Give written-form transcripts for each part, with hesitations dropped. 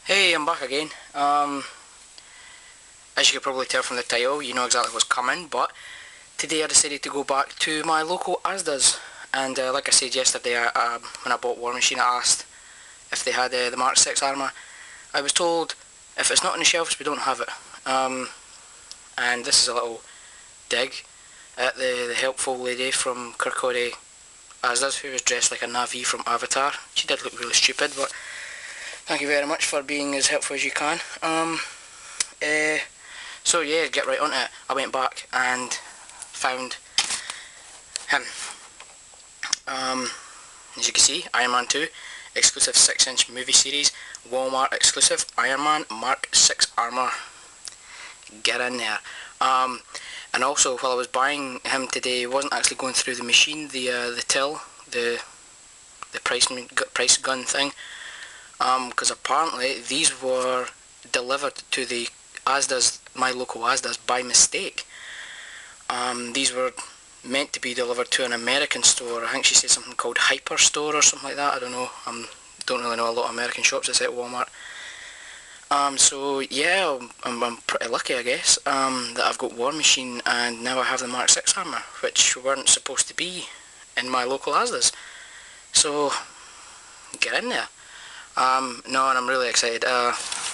Hey, I'm back again. As you could probably tell from the title, you know exactly what's coming, but today I decided to go back to my local Asdas. And like I said yesterday, when I bought War Machine, I asked if they had the Mark 6 armour. I was told, if it's not on the shelves, we don't have it. And this is a little dig at the helpful lady from Kirkcaldy Asdas, who was dressed like a Na'vi from Avatar. She did look really stupid, but thank you very much for being as helpful as you can. So yeah, get right on it. I went back and found him. As you can see, Iron Man 2, exclusive 6-inch movie series, Walmart exclusive, Iron Man Mark 6 armour. Get in there. And also, while I was buying him today, I wasn't actually going through the machine, the till, the price gun thing, because apparently these were delivered to the Asdas, my local Asdas, by mistake. These were meant to be delivered to an American store. I think she said something called Hyper Store or something like that. I don't know. Don't really know a lot of American shops outside Walmart. So yeah, I'm pretty lucky, I guess, that I've got War Machine and now I have the Mark 6 armour, which weren't supposed to be in my local Asdas. So get in there. No, and I'm really excited.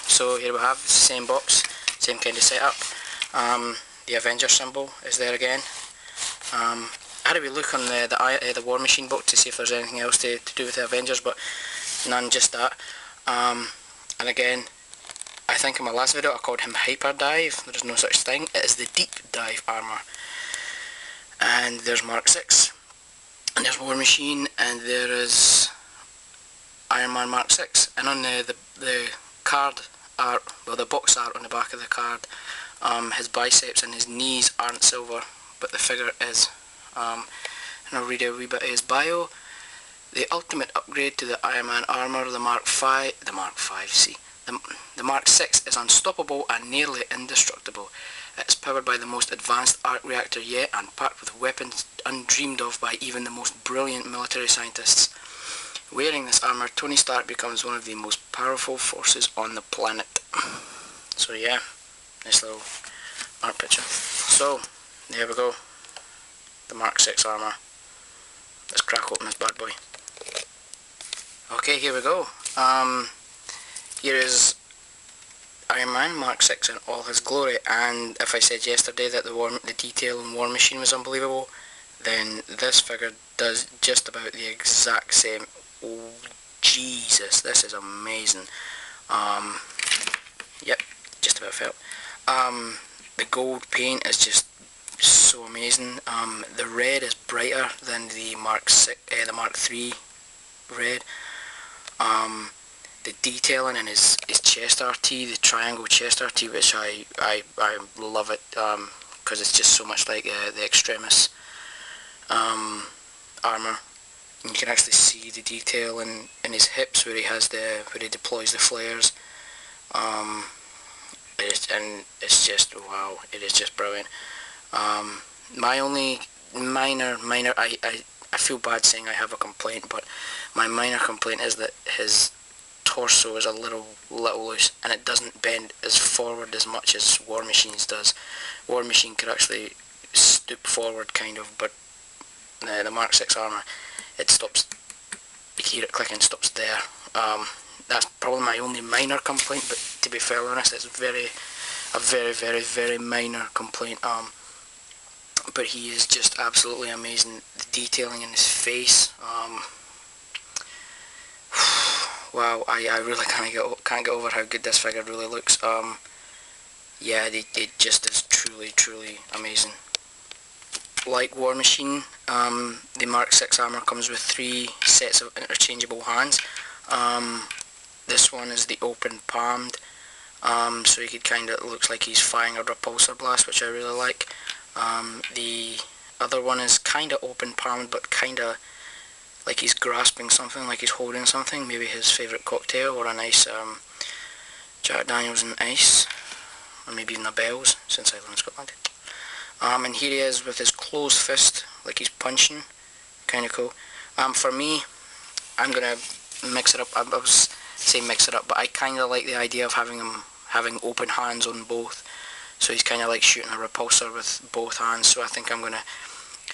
So here we have the same box, same kind of setup. The Avenger symbol is there again. I had a wee look on the War Machine book to see if there's anything else to do with the Avengers, but none, just that. And again, I think in my last video I called him Hyper Dive. There is no such thing. It is the Deep Dive armour. And there's Mark 6. And there's War Machine, and there is Iron Man Mark 6. And on the card art, well, the box art on the back of the card, his biceps and his knees aren't silver, but the figure is. And I'll read a wee bit of his bio. The ultimate upgrade to the Iron Man armour, the Mark 6 is unstoppable and nearly indestructible. It's powered by the most advanced arc reactor yet and packed with weapons undreamed of by even the most brilliant military scientists. Wearing this armour, Tony Stark becomes one of the most powerful forces on the planet. So yeah, nice little art picture. So, there we go. The Mark 6 armour. Let's crack open this bad boy. Okay, here we go. Here is Iron Man Mark 6 in all his glory, and if I said yesterday that the detail in War Machine was unbelievable, then this figure does just about the exact same. Oh Jesus, this is amazing. Yep, just about felt. The gold paint is just so amazing. The red is brighter than the Mark 3 red. The detailing in his chest RT, the triangle chest RT, which I love it, because it's just so much like the Extremis armour. And you can actually see the detail in his hips where he deploys the flares. And it's just wow, it is just brilliant. My only minor, I feel bad saying I have a complaint, but my minor complaint is that his torso is a little loose and it doesn't bend as forward as much as War Machine's does. War Machine could actually stoop forward kind of, but the Mark 6 armour, it stops, you can hear it clicking, stops there. That's probably my only minor complaint, but to be fair honest, it's a very minor complaint. But he is just absolutely amazing. The detailing in his face, wow, I really can't get over how good this figure really looks. Yeah, it just is truly amazing. Like War Machine, the Mark 6 armour comes with 3 sets of interchangeable hands. This one is the open palmed, so he could kind of, looks like he's firing a repulsor blast, which I really like. The other one is kind of open palmed, but kind of like he's grasping something, like he's holding something, maybe his favourite cocktail, or a nice Jack Daniels and ice, or maybe even a Bell's, since I live in Scotland. And here he is with his closed fist, like he's punching, kind of cool. For me, I'm going to mix it up. I was say mix it up, but I kind of like the idea of having him having open hands on both. So he's kind of like shooting a repulsor with both hands. So I think I'm going to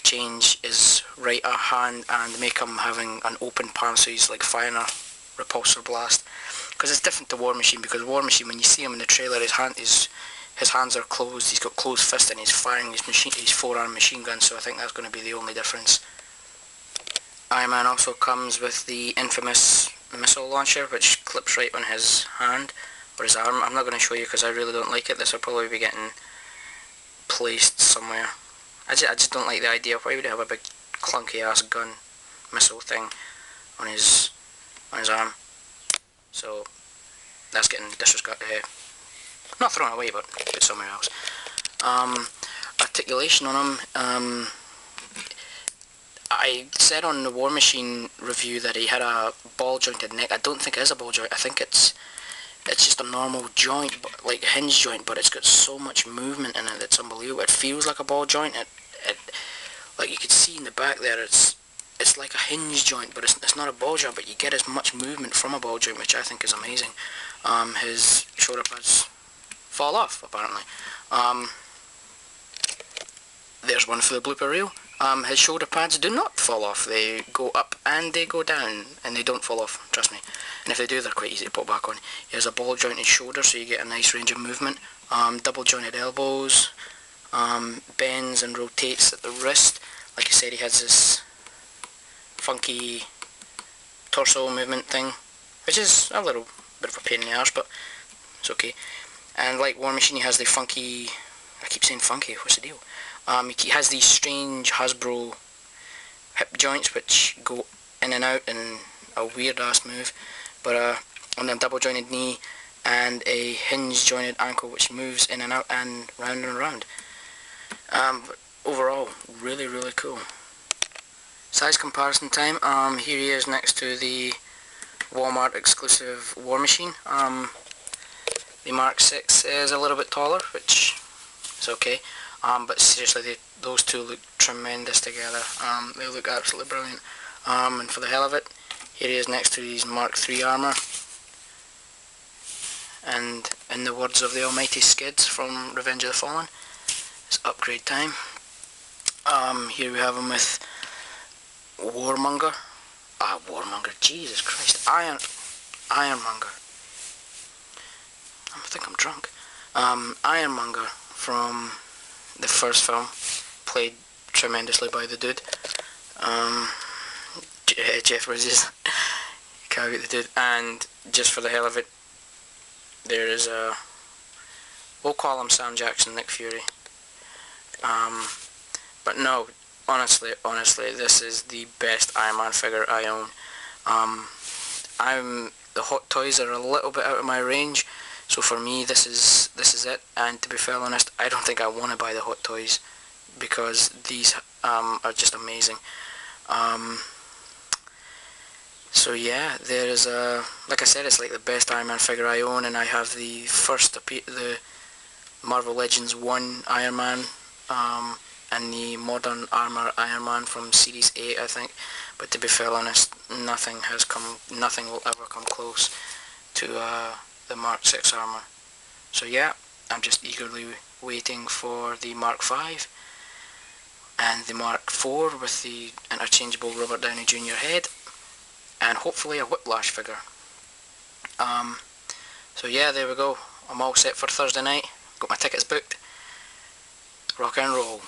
change his right hand and make him having an open palm, so he's like firing a repulsor blast. Because it's different to War Machine, because War Machine, when you see him in the trailer, his hands are closed, he's got closed fists, and he's firing his forearm machine gun, so I think that's going to be the only difference. Iron Man also comes with the infamous missile launcher, which clips right on his hand, or his arm. I'm not going to show you because I really don't like it. This will probably be getting placed somewhere. I just don't like the idea. Why would he have a big clunky ass gun missile thing on his arm? So that's getting disrespected. Not thrown away, but put somewhere else. Articulation on him. I said on the War Machine review that he had a ball jointed neck. I don't think it is a ball joint. I think it's just a normal joint, like a hinge joint, but it's got so much movement in it that's unbelievable. It feels like a ball joint. It like you could see in the back there, it's like a hinge joint, but it's not a ball joint, but you get as much movement from a ball joint, which I think is amazing. His shoulder pads fall off, apparently. There's one for the blooper reel. His shoulder pads do not fall off. They go up and they go down, and they don't fall off, trust me. And if they do, they're quite easy to put back on. He has a ball jointed shoulder, so you get a nice range of movement. Double jointed elbows, bends and rotates at the wrist. Like I said, he has this funky torso movement thing, which is a little bit of a pain in the arse, but it's okay. And like War Machine, he has the funky, I keep saying funky, what's the deal? He has these strange Hasbro hip joints which go in and out in a weird ass move, but on a double jointed knee and a hinge jointed ankle which moves in and out and round. But overall, really cool. Size comparison time. Here he is next to the Walmart exclusive War Machine. The Mark 6 is a little bit taller, which is okay. But seriously, those two look tremendous together. They look absolutely brilliant. And for the hell of it, here he is next to his Mark 3 armour. And in the words of the almighty Skids from Revenge of the Fallen, it's upgrade time. Here we have him with Warmonger. Warmonger, Jesus Christ. Ironmonger. I think I'm drunk. Ironmonger from the first film, played tremendously by the dude. Jeff Bridges. Can't get the dude. And just for the hell of it, there is a, we'll call him Sam Jackson, Nick Fury. But no, honestly, this is the best Iron Man figure I own. The Hot Toys are a little bit out of my range, so for me this is it. And to be fair honest, I don't think I want to buy the Hot Toys because these are just amazing. So yeah, there is like I said, it's like the best Iron Man figure I own, and I have the the Marvel Legends 1 Iron Man, and the Modern Armour Iron Man from Series 8, I think. But to be fair honest, nothing will ever come close to the Mark 6 armour. So yeah, I'm just eagerly waiting for the Mark 5 and the Mark 4 with the interchangeable Robert Downey Jr. head, and hopefully a Whiplash figure. So yeah, there we go. I'm all set for Thursday night. Got my tickets booked. Rock and roll.